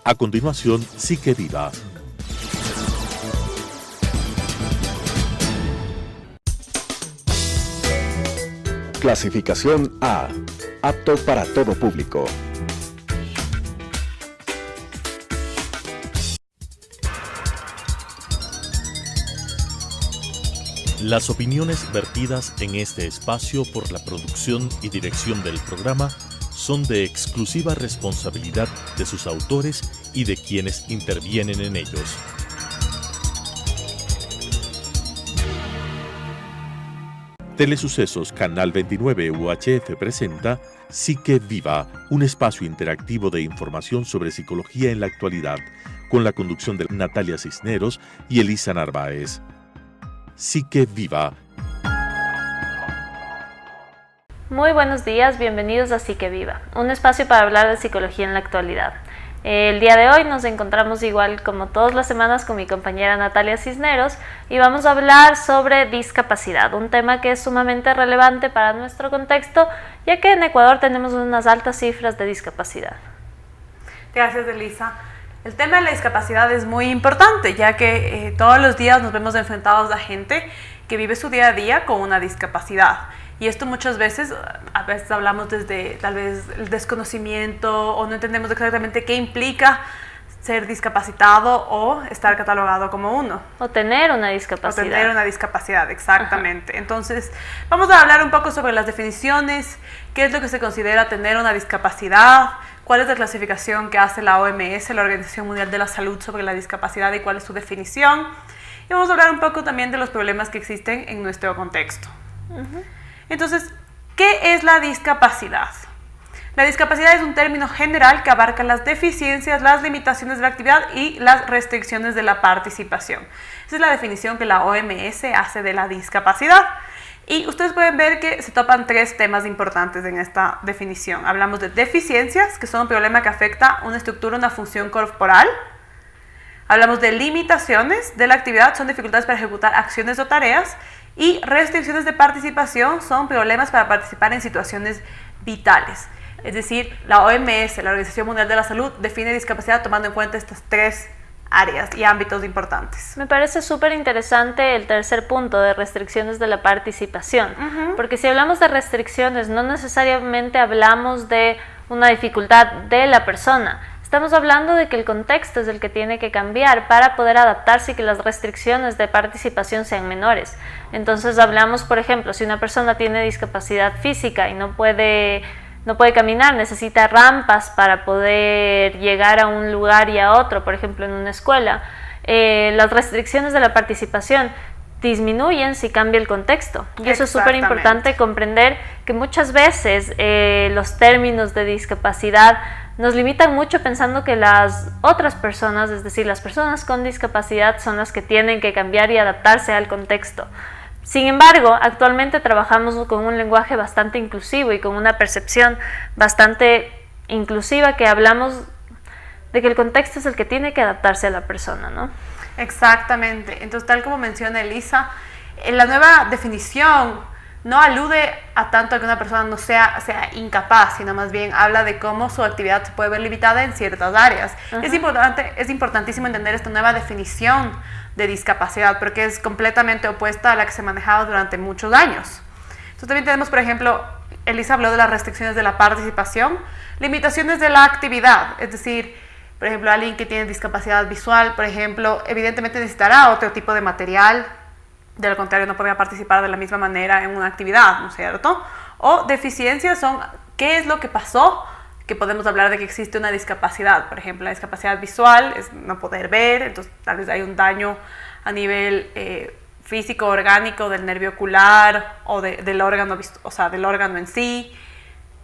A continuación, Psique Viva. Clasificación A. Apto para todo público. Las opiniones vertidas en este espacio por la producción y dirección del programa son de exclusiva responsabilidad de sus autores y de quienes intervienen en ellos. Telesucesos Canal 29 UHF presenta Psique Viva, un espacio interactivo de información sobre psicología en la actualidad, con la conducción de Natalia Cisneros y Elisa Narváez. Psique Viva. Muy buenos días, bienvenidos a Psique Viva, un espacio para hablar de psicología en la actualidad. El día de hoy nos encontramos igual como todas las semanas con mi compañera Natalia Cisneros y vamos a hablar sobre discapacidad, un tema que es sumamente relevante para nuestro contexto, ya que en Ecuador tenemos unas altas cifras de discapacidad. Gracias, Elisa. El tema de la discapacidad es muy importante, ya que todos los días nos vemos enfrentados a gente que vive su día a día con una discapacidad. Y esto muchas veces, a veces hablamos desde tal vez el desconocimiento o no entendemos exactamente qué implica ser discapacitado o estar catalogado como uno. O tener una discapacidad. O tener una discapacidad, exactamente. Ajá. Entonces, vamos a hablar un poco sobre las definiciones, qué es lo que se considera tener una discapacidad, cuál es la clasificación que hace la OMS, la Organización Mundial de la Salud, sobre la discapacidad y cuál es su definición. Y vamos a hablar un poco también de los problemas que existen en nuestro contexto. Uh-huh. Entonces, ¿qué es la discapacidad? La discapacidad es un término general que abarca las deficiencias, las limitaciones de la actividad y las restricciones de la participación. Esa es la definición que la OMS hace de la discapacidad. Y ustedes pueden ver que se topan tres temas importantes en esta definición. Hablamos de deficiencias, que son un problema que afecta una estructura, una función corporal. Hablamos de limitaciones de la actividad, son dificultades para ejecutar acciones o tareas. Y restricciones de participación son problemas para participar en situaciones vitales. Es decir, la OMS, la Organización Mundial de la Salud, define discapacidad tomando en cuenta estas tres áreas y ámbitos importantes. Me parece súper interesante el tercer punto de restricciones de la participación, porque si hablamos de restricciones no necesariamente hablamos de una dificultad de la persona. Estamos hablando de que el contexto es el que tiene que cambiar para poder adaptarse y que las restricciones de participación sean menores. Entonces hablamos, por ejemplo, si una persona tiene discapacidad física y no puede caminar, necesita rampas para poder llegar a un lugar y a otro, por ejemplo en una escuela, las restricciones de la participación disminuyen si cambia el contexto. Y eso es súper importante comprender que muchas veces los términos de discapacidad nos limitan mucho pensando que las otras personas, es decir, las personas con discapacidad son las que tienen que cambiar y adaptarse al contexto. Sin embargo, actualmente trabajamos con un lenguaje bastante inclusivo y con una percepción bastante inclusiva que hablamos de que el contexto es el que tiene que adaptarse a la persona, ¿no? Exactamente. Entonces, tal como menciona Elisa, la nueva definición no alude a tanto a que una persona no sea incapaz, sino más bien habla de cómo su actividad se puede ver limitada en ciertas áreas. Es importantísimo entender esta nueva definición de discapacidad, porque es completamente opuesta a la que se manejaba durante muchos años. Entonces también tenemos, por ejemplo, Elisa habló de las restricciones de la participación, limitaciones de la actividad, es decir, por ejemplo, alguien que tiene discapacidad visual, por ejemplo, evidentemente necesitará otro tipo de material. De lo contrario, no podría participar de la misma manera en una actividad, ¿no es cierto? O deficiencias son qué es lo que pasó, que podemos hablar de que existe una discapacidad. Por ejemplo, la discapacidad visual es no poder ver, entonces tal vez hay un daño a nivel físico, orgánico, del nervio ocular o del órgano, o sea, del órgano en sí.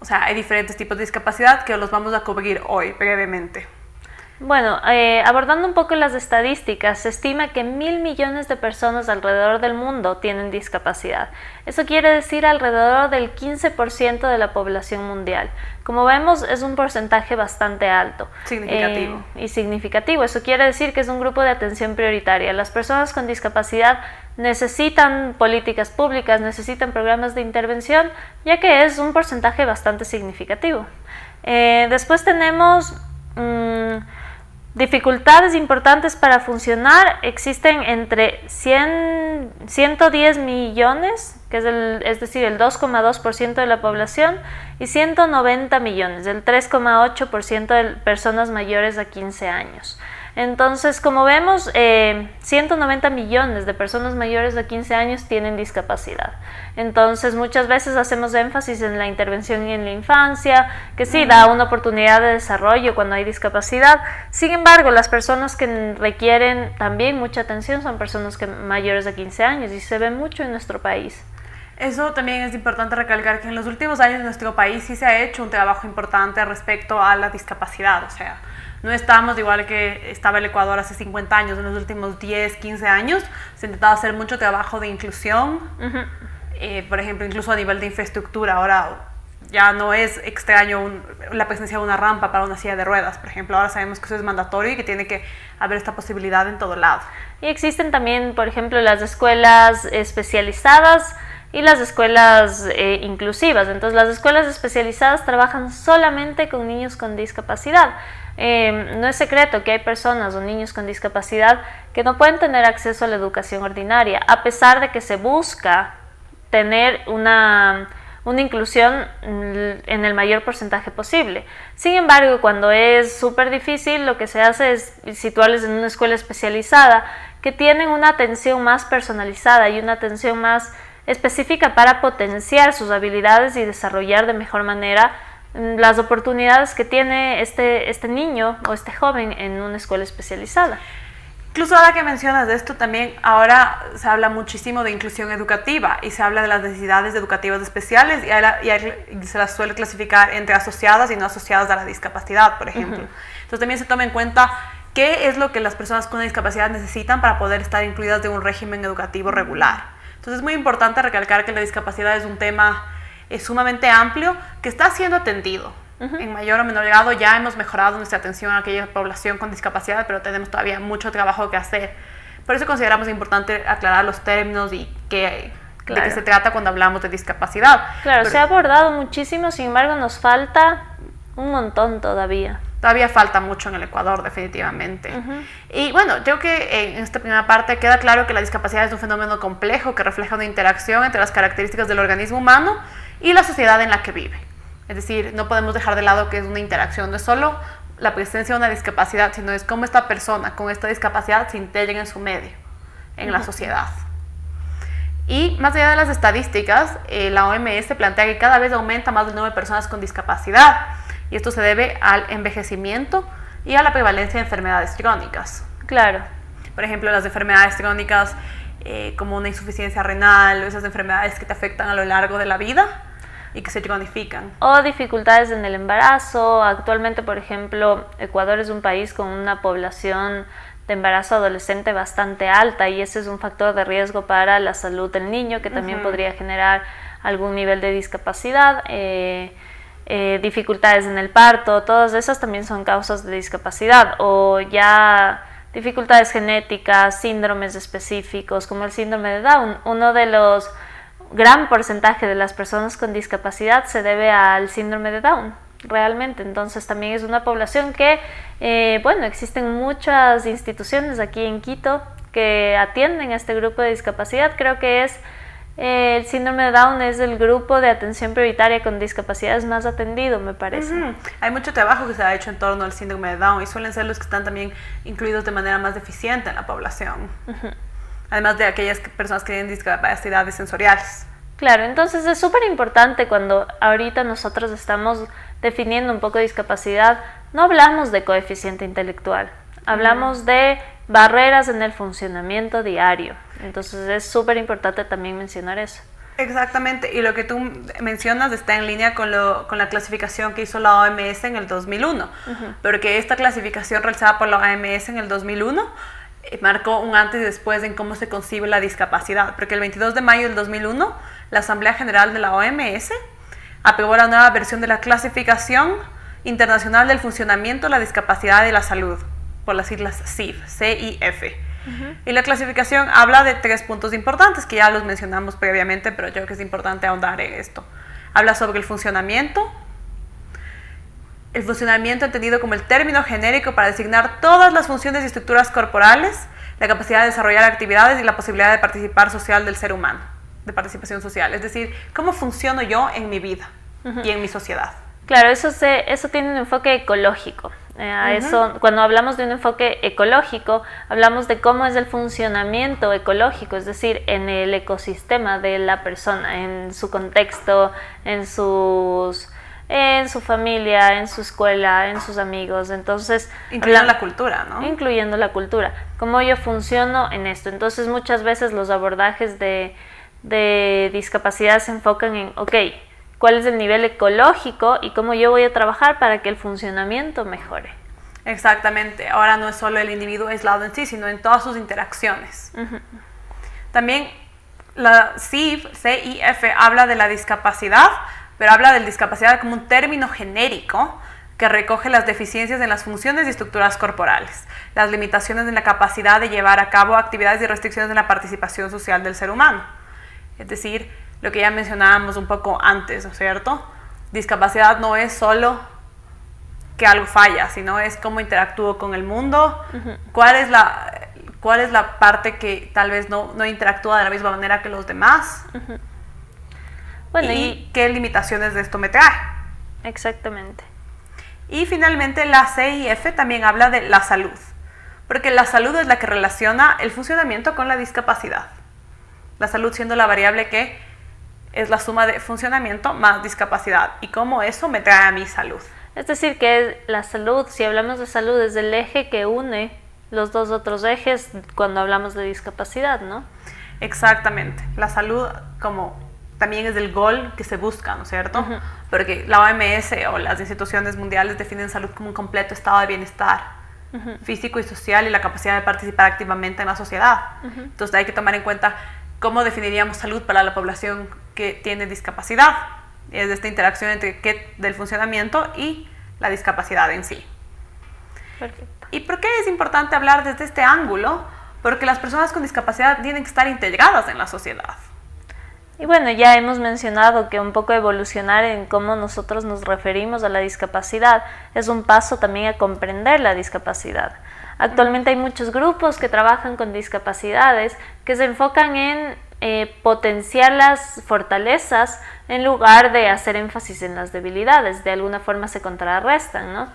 O sea, hay diferentes tipos de discapacidad que los vamos a cubrir hoy brevemente. Bueno, abordando un poco las estadísticas, se estima que 1.000 millones de personas alrededor del mundo tienen discapacidad. Eso quiere decir alrededor del 15% de la población mundial. Como vemos, es un porcentaje bastante alto. Significativo. Y significativo. Eso quiere decir que es un grupo de atención prioritaria. Las personas con discapacidad necesitan políticas públicas, necesitan programas de intervención, ya que es un porcentaje bastante significativo. Después tenemos Dificultades importantes para funcionar existen entre 110 millones, que es decir, el 2,2% de la población, y 190 millones, el 3,8% de personas mayores de 15 años. Entonces, como vemos, 190 millones de personas mayores de 15 años tienen discapacidad. Entonces, muchas veces hacemos énfasis en la intervención en la infancia, que sí da una oportunidad de desarrollo cuando hay discapacidad. Sin embargo, las personas que requieren también mucha atención son personas mayores de 15 años y se ve mucho en nuestro país. Eso también es importante recalcar, que en los últimos años en nuestro país sí se ha hecho un trabajo importante respecto a la discapacidad, o sea, no estamos igual que estaba el Ecuador hace 50 años, en los últimos 10, 15 años se ha intentado hacer mucho trabajo de inclusión, por ejemplo, incluso a nivel de infraestructura. Ahora ya no es extraño la presencia de una rampa para una silla de ruedas, por ejemplo, ahora sabemos que eso es mandatorio y que tiene que haber esta posibilidad en todo lado. Y existen también, por ejemplo, las escuelas especializadas y las escuelas inclusivas. Entonces, las escuelas especializadas trabajan solamente con niños con discapacidad. No es secreto que hay personas o niños con discapacidad que no pueden tener acceso a la educación ordinaria, a pesar de que se busca tener una inclusión en el mayor porcentaje posible. Sin embargo, cuando es súper difícil, lo que se hace es situarles en una escuela especializada que tienen una atención más personalizada y una atención más específica para potenciar sus habilidades y desarrollar de mejor manera las oportunidades que tiene este niño o este joven en una escuela especializada. Incluso ahora que mencionas de esto, también ahora se habla muchísimo de inclusión educativa y se habla de las necesidades educativas especiales y se las suele clasificar entre asociadas y no asociadas a la discapacidad, por ejemplo. Entonces también se toma en cuenta qué es lo que las personas con discapacidad necesitan para poder estar incluidas de un régimen educativo regular. Entonces es muy importante recalcar que la discapacidad es un tema sumamente amplio que está siendo atendido. En mayor o menor grado ya hemos mejorado nuestra atención a aquella población con discapacidad, pero tenemos todavía mucho trabajo que hacer. Por eso consideramos importante aclarar los términos y de qué se trata cuando hablamos de discapacidad. Claro, se ha abordado muchísimo, sin embargo nos falta un montón todavía. Todavía falta mucho en el Ecuador, definitivamente. Y bueno, creo que en esta primera parte queda claro que la discapacidad es un fenómeno complejo que refleja una interacción entre las características del organismo humano y la sociedad en la que vive. Es decir, no podemos dejar de lado que es una interacción, no es solo la presencia de una discapacidad, sino es cómo esta persona con esta discapacidad se integra en su medio, en la sociedad. Y más allá de las estadísticas, la OMS plantea que cada vez aumenta más el número de personas con discapacidad, y esto se debe al envejecimiento y a la prevalencia de enfermedades crónicas. Claro. Por ejemplo, las enfermedades crónicas como una insuficiencia renal o esas enfermedades que te afectan a lo largo de la vida y que se cronifican. O dificultades en el embarazo. Actualmente, por ejemplo, Ecuador es un país con una población de embarazo adolescente bastante alta y ese es un factor de riesgo para la salud del niño que también podría generar algún nivel de discapacidad. Dificultades en el parto, todas esas también son causas de discapacidad. O ya dificultades genéticas, síndromes específicos como el síndrome de Down. Uno de los gran porcentaje de las personas con discapacidad se debe al síndrome de Down, realmente. Entonces también es una población que, bueno, existen muchas instituciones aquí en Quito que atienden a este grupo de discapacidad. Creo que el síndrome de Down es el grupo de atención prioritaria con discapacidades más atendido, me parece. Hay mucho trabajo que se ha hecho en torno al síndrome de Down y suelen ser los que están también incluidos de manera más deficiente en la población. Además de aquellas personas que tienen discapacidades sensoriales. Claro, entonces es súper importante cuando ahorita nosotros estamos definiendo un poco de discapacidad, no hablamos de coeficiente intelectual, hablamos de barreras en el funcionamiento diario. Entonces es súper importante también mencionar eso. Exactamente, y lo que tú mencionas está en línea con la clasificación que hizo la OMS en el 2001, porque esta clasificación realizada por la OMS en el 2001 marcó un antes y después en cómo se concibe la discapacidad, porque el 22 de mayo del 2001 la Asamblea General de la OMS aprobó la nueva versión de la Clasificación Internacional del Funcionamiento, la Discapacidad y la Salud, por las siglas CIF, C-I-F. Y la clasificación habla de 3 puntos importantes que ya los mencionamos previamente, pero yo creo que es importante ahondar en esto. Habla sobre el funcionamiento, el funcionamiento entendido como el término genérico para designar todas las funciones y estructuras corporales, la capacidad de desarrollar actividades y la posibilidad de participar social del ser humano, de participación social. Es decir, cómo funciono yo en mi vida y en mi sociedad. Claro, eso tiene un enfoque ecológico. Eso, cuando hablamos de un enfoque ecológico, hablamos de cómo es el funcionamiento ecológico, es decir, en el ecosistema de la persona, en su contexto, en su familia, en su escuela, en sus amigos. Entonces, incluyendo la cultura, ¿no? Incluyendo la cultura. Cómo yo funciono en esto. Entonces, muchas veces los abordajes de discapacidad se enfocan en, ok, ¿cuál es el nivel ecológico y cómo yo voy a trabajar para que el funcionamiento mejore? Exactamente. Ahora no es solo el individuo aislado en sí, sino en todas sus interacciones. También la CIF habla de la discapacidad, pero habla de la discapacidad como un término genérico que recoge las deficiencias en las funciones y estructuras corporales, las limitaciones en la capacidad de llevar a cabo actividades y restricciones en la participación social del ser humano. Es decir, lo que ya mencionábamos un poco antes, ¿no es cierto? Discapacidad no es solo que algo falla, sino es cómo interactúo con el mundo, cuál es la parte que tal vez no interactúa de la misma manera que los demás, bueno, y qué limitaciones de esto me trae. Exactamente. Y finalmente la CIF también habla de la salud, porque la salud es la que relaciona el funcionamiento con la discapacidad. La salud siendo la variable que es la suma de funcionamiento más discapacidad y cómo eso me trae a mi salud. Es decir, que la salud, si hablamos de salud, es el eje que une los dos otros ejes cuando hablamos de discapacidad, ¿no? Exactamente. La salud como también es el gol que se busca, ¿no es cierto? Porque la OMS o las instituciones mundiales definen salud como un completo estado de bienestar físico y social y la capacidad de participar activamente en la sociedad. Entonces hay que tomar en cuenta cómo definiríamos salud para la población que tiene discapacidad. Es esta interacción entre del funcionamiento y la discapacidad en sí. Perfecto. ¿Y por qué es importante hablar desde este ángulo? Porque las personas con discapacidad tienen que estar integradas en la sociedad. Y bueno, ya hemos mencionado que un poco evolucionar en cómo nosotros nos referimos a la discapacidad es un paso también a comprender la discapacidad. Actualmente hay muchos grupos que trabajan con discapacidades que se enfocan en potenciar las fortalezas en lugar de hacer énfasis en las debilidades. De alguna forma se contrarrestan, ¿no?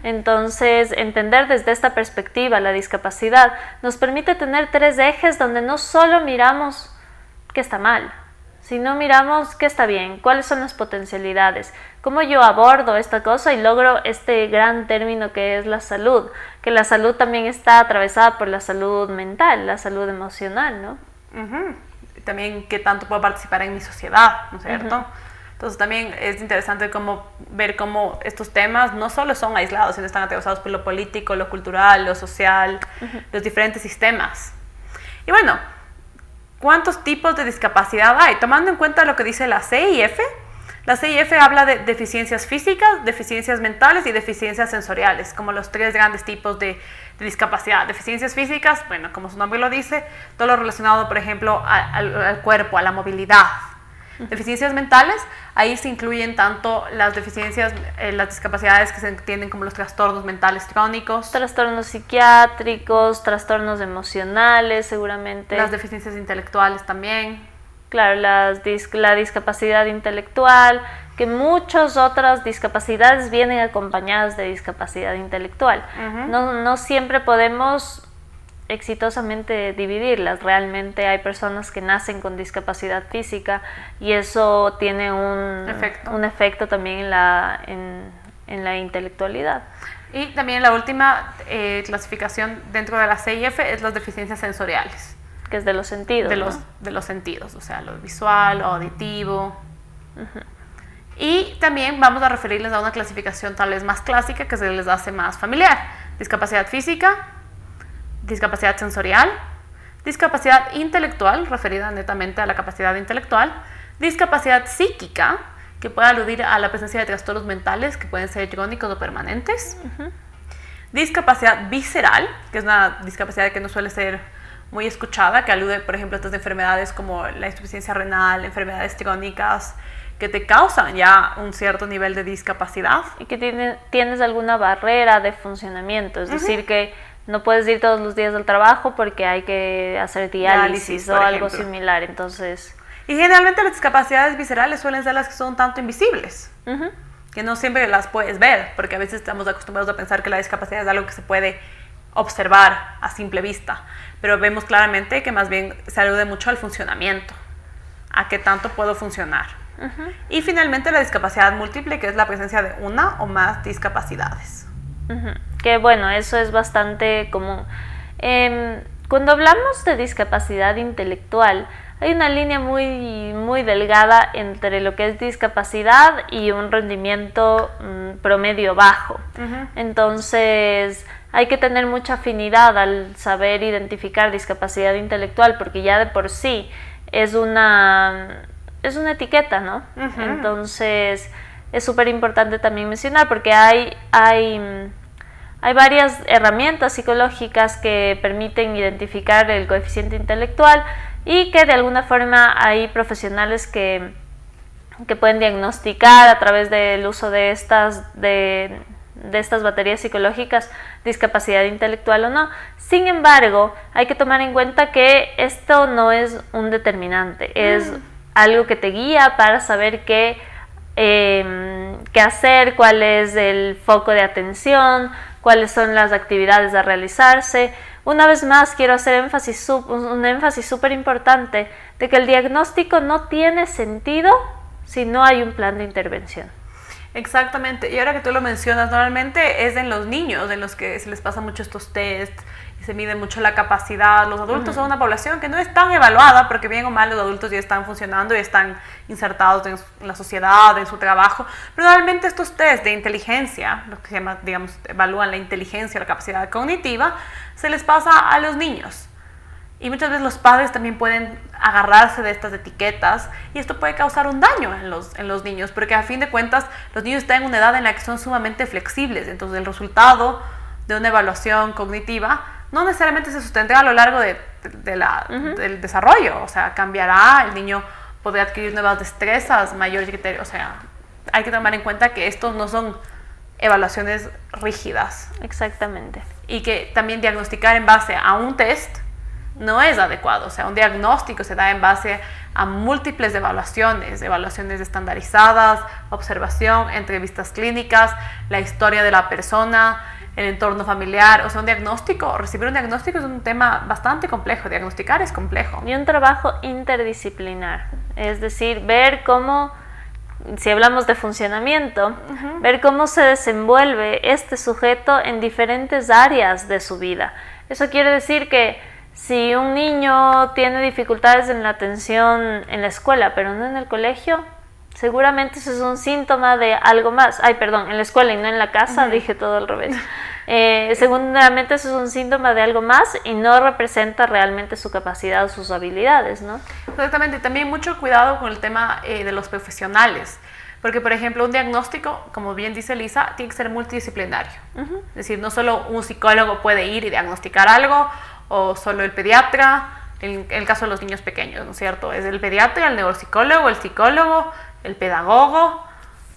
Entonces, entender desde esta perspectiva la discapacidad nos permite tener tres ejes donde no solo miramos qué está mal, sino miramos qué está bien, cuáles son las potencialidades, cómo yo abordo esta cosa y logro este gran término que es la salud, que la salud también está atravesada por la salud mental, la salud emocional, ¿no? También qué tanto puedo participar en mi sociedad, ¿no es cierto? Entonces también es interesante ver cómo estos temas no solo son aislados, sino están atravesados por lo político, lo cultural, lo social, los diferentes sistemas. Y bueno, ¿cuántos tipos de discapacidad hay? Tomando en cuenta lo que dice la CIF habla de deficiencias físicas, deficiencias mentales y deficiencias sensoriales, como los tres grandes tipos de discapacidad. Deficiencias físicas, bueno, como su nombre lo dice, todo lo relacionado, por ejemplo, al cuerpo, a la movilidad. Deficiencias mentales, ahí se incluyen tanto las deficiencias, las discapacidades que se entienden como los trastornos mentales crónicos. Trastornos psiquiátricos, trastornos emocionales, seguramente. Las deficiencias intelectuales también. Claro, la discapacidad intelectual, que muchas otras discapacidades vienen acompañadas de discapacidad intelectual. No siempre podemos exitosamente dividirlas. Realmente hay personas que nacen con discapacidad física y eso tiene un efecto también en la intelectualidad. Y también la última clasificación dentro de la CIF es las deficiencias sensoriales. Que es de los sentidos, de los sentidos, o sea, lo visual, lo auditivo. Y también vamos a referirles a una clasificación tal vez más clásica que se les hace más familiar. Discapacidad física, discapacidad sensorial, discapacidad intelectual, referida netamente a la capacidad intelectual, discapacidad psíquica, que puede aludir a la presencia de trastornos mentales que pueden ser crónicos o permanentes, discapacidad visceral, que es una discapacidad que no suele ser muy escuchada, que alude, por ejemplo, a estas enfermedades como la insuficiencia renal, enfermedades crónicas que te causan ya un cierto nivel de discapacidad. Y que tienes alguna barrera de funcionamiento, es decir, que no puedes ir todos los días al trabajo porque hay que hacer diálisis o algo similar, entonces... Y generalmente las discapacidades viscerales suelen ser las que son tanto invisibles, que no siempre las puedes ver, porque a veces estamos acostumbrados a pensar que la discapacidad es algo que se puede observar a simple vista, pero vemos claramente que más bien se alude mucho al funcionamiento, a qué tanto puedo funcionar. Y finalmente la discapacidad múltiple, que es la presencia de una o más discapacidades. Que bueno, eso es bastante común. Cuando hablamos de discapacidad intelectual, hay una línea muy delgada entre lo que es discapacidad y un rendimiento promedio bajo. Entonces hay que tener mucha afinidad al saber identificar discapacidad intelectual, porque ya de por sí es una etiqueta, ¿no? Entonces es súper importante también mencionar, porque hay varias herramientas psicológicas que permiten identificar el coeficiente intelectual y que de alguna forma hay profesionales que pueden diagnosticar a través del uso de estas baterías psicológicas discapacidad intelectual o no. Sin embargo, hay que tomar en cuenta que esto no es un determinante, es algo que te guía para saber qué hacer, cuál es el foco de atención, cuáles son las actividades a realizarse. Una vez más, quiero hacer un énfasis súper importante de que el diagnóstico no tiene sentido si no hay un plan de intervención. Exactamente, y ahora que tú lo mencionas, normalmente es en los niños en los que se les pasa mucho estos tests y se mide mucho la capacidad. Los adultos son una población que no es tan evaluada, porque bien o mal los adultos ya están funcionando y están insertados en la sociedad, en su trabajo, pero normalmente estos tests de inteligencia, lo que se llama, digamos, evalúan la inteligencia, la capacidad cognitiva, se les pasa a los niños. Y muchas veces los padres también pueden agarrarse de estas etiquetas y esto puede causar un daño en los niños, porque a fin de cuentas los niños están en una edad en la que son sumamente flexibles. Entonces el resultado de una evaluación cognitiva no necesariamente se sostendrá a lo largo del desarrollo, o sea, cambiará, el niño podrá adquirir nuevas destrezas, mayores criterios, o sea, hay que tomar en cuenta que estos no son evaluaciones rígidas. Exactamente. Y que también diagnosticar en base a un test no es adecuado, o sea, un diagnóstico se da en base a múltiples evaluaciones estandarizadas, observación, entrevistas clínicas, la historia de la persona, el entorno familiar. O sea, recibir un diagnóstico es un tema bastante complejo, diagnosticar es complejo. Y un trabajo interdisciplinar, es decir, ver cómo, si hablamos de funcionamiento, ver cómo se desenvuelve este sujeto en diferentes áreas de su vida. Eso quiere decir que si un niño tiene dificultades en la atención en la escuela, pero no en el colegio, seguramente eso es un síntoma de algo más. En la escuela y no en la casa, dije todo al revés. Seguramente eso es un síntoma de algo más y no representa realmente su capacidad o sus habilidades, ¿no? Exactamente, y también mucho cuidado con el tema de los profesionales. Porque, por ejemplo, un diagnóstico, como bien dice Lisa, tiene que ser multidisciplinario. Es decir, no solo un psicólogo puede ir y diagnosticar algo, o solo el pediatra, en el caso de los niños pequeños, ¿no es cierto? Es el pediatra, el neuropsicólogo, el psicólogo, el pedagogo.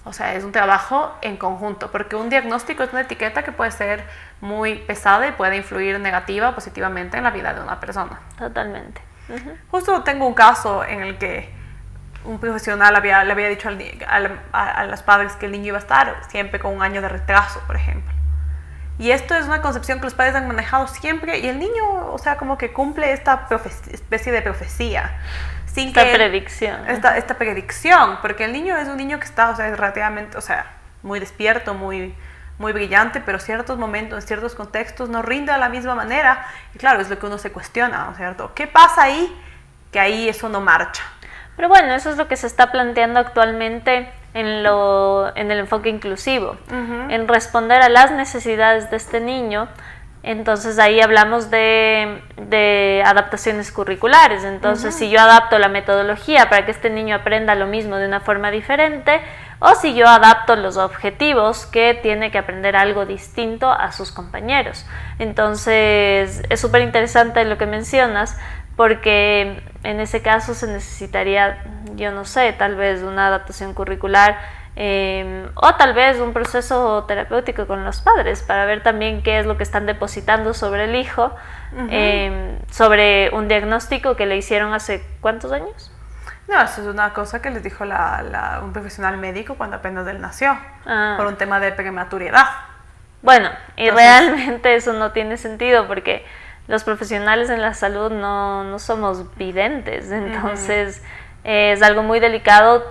O sea, es un trabajo en conjunto, porque un diagnóstico es una etiqueta que puede ser muy pesada y puede influir negativa o positivamente en la vida de una persona. Totalmente. Justo tengo un caso en el que un profesional le había dicho a los padres que el niño iba a estar siempre con un año de retraso, por ejemplo. Y esto es una concepción que los padres han manejado siempre, y el niño, o sea, como que cumple esta especie de profecía. Predicción. Esta predicción, porque el niño es un niño que está, o sea, es relativamente, o sea, muy despierto, muy brillante, pero en ciertos momentos, en ciertos contextos no rinde de la misma manera. Y claro, es lo que uno se cuestiona, ¿no es cierto? ¿Qué pasa ahí? Que ahí eso no marcha. Pero bueno, eso es lo que se está planteando actualmente en el enfoque inclusivo, en responder a las necesidades de este niño. Entonces ahí hablamos de adaptaciones curriculares. Entonces si yo adapto la metodología para que este niño aprenda lo mismo de una forma diferente, o si yo adapto los objetivos, que tiene que aprender algo distinto a sus compañeros. Entonces es súper interesante lo que mencionas, porque En ese caso se necesitaría, yo no sé, tal vez una adaptación curricular o tal vez un proceso terapéutico con los padres para ver también qué es lo que están depositando sobre el hijo, sobre un diagnóstico que le hicieron hace ¿cuántos años? No, eso es una cosa que les dijo un profesional médico cuando apenas él nació, por un tema de prematuridad. Bueno, y realmente eso no tiene sentido porque los profesionales en la salud no somos videntes, entonces es algo muy delicado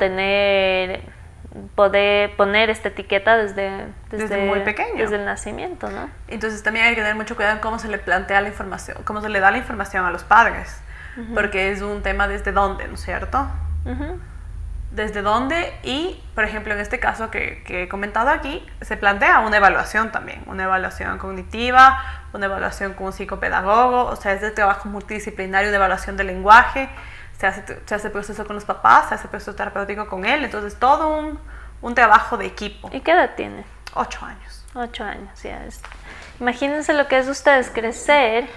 poder poner esta etiqueta desde muy pequeño, desde el nacimiento, ¿no? Entonces también hay que tener mucho cuidado en cómo se le plantea la información, cómo se le da la información a los padres, porque es un tema desde dónde, ¿no es cierto? Desde dónde, y por ejemplo en este caso que he comentado aquí, se plantea una evaluación también, una evaluación cognitiva, una evaluación con un psicopedagogo, o sea, es de trabajo multidisciplinario de evaluación del lenguaje, se hace proceso con los papás, se hace proceso terapéutico con él, entonces todo un trabajo de equipo. ¿Y qué edad tiene? 8 años. 8 años, ya es. Imagínense lo que es ustedes crecer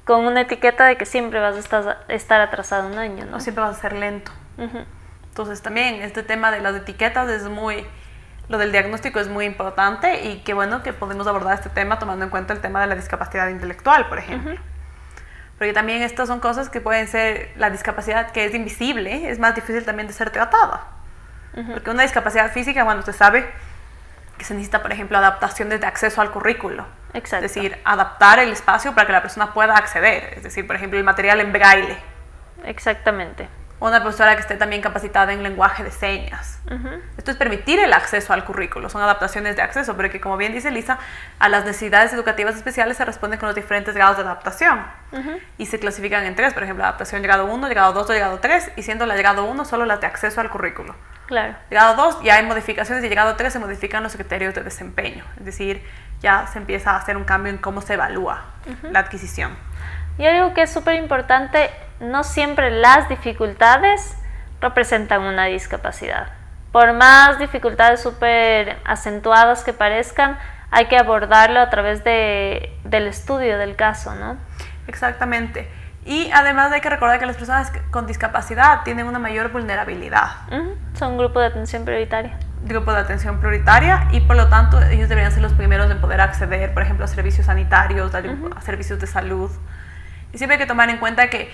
con una etiqueta de que siempre vas a estar atrasado un año, ¿no? O siempre vas a ser lento. Entonces también este tema de las etiquetas lo del diagnóstico es muy importante, y qué bueno que podemos abordar este tema tomando en cuenta el tema de la discapacidad intelectual, por ejemplo. Porque también estas son cosas que pueden ser, la discapacidad que es invisible, es más difícil también de ser tratada. Porque una discapacidad física, bueno, usted sabe que se necesita, por ejemplo, adaptaciones de acceso al currículo. Exacto. Es decir, adaptar el espacio para que la persona pueda acceder. Es decir, por ejemplo, el material en braille. Exactamente. Una profesora que esté también capacitada en lenguaje de señas. Esto es permitir el acceso al currículo, son adaptaciones de acceso, porque como bien dice Lisa, a las necesidades educativas especiales se responde con los diferentes grados de adaptación, y se clasifican en 3, por ejemplo, adaptación grado 1, grado 2 o grado 3, y siendo la grado 1 solo las de acceso al currículo. Claro. Grado 2 ya hay modificaciones, y grado 3 se modifican los criterios de desempeño, es decir, ya se empieza a hacer un cambio en cómo se evalúa la adquisición. Y algo que es súper importante, no siempre las dificultades representan una discapacidad. Por más dificultades súper acentuadas que parezcan, hay que abordarlo a través del estudio del caso, ¿no? Exactamente. Y además hay que recordar que las personas con discapacidad tienen una mayor vulnerabilidad. Son un grupo de atención prioritaria. Grupo de atención prioritaria, y por lo tanto ellos deberían ser los primeros en poder acceder, por ejemplo, a servicios sanitarios, a servicios de salud. Y siempre hay que tomar en cuenta que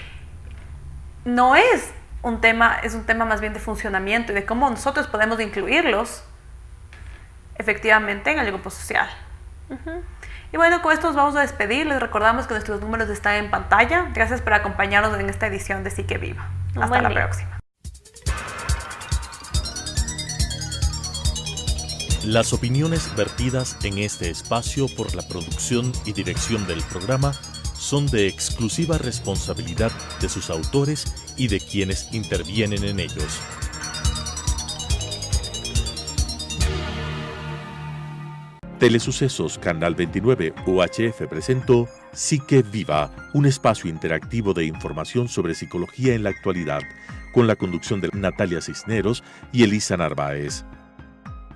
no es un tema más bien de funcionamiento y de cómo nosotros podemos incluirlos efectivamente en el grupo social. Y bueno, con esto nos vamos a despedir. Les recordamos que nuestros números están en pantalla. Gracias por acompañarnos en esta edición de Psique Viva. Hasta la próxima. Las opiniones vertidas en este espacio por la producción y dirección del programa son de exclusiva responsabilidad de sus autores y de quienes intervienen en ellos. Telesucesos Canal 29 UHF presentó Psique Viva, un espacio interactivo de información sobre psicología en la actualidad, con la conducción de Natalia Cisneros y Elisa Narváez.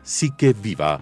Psique Viva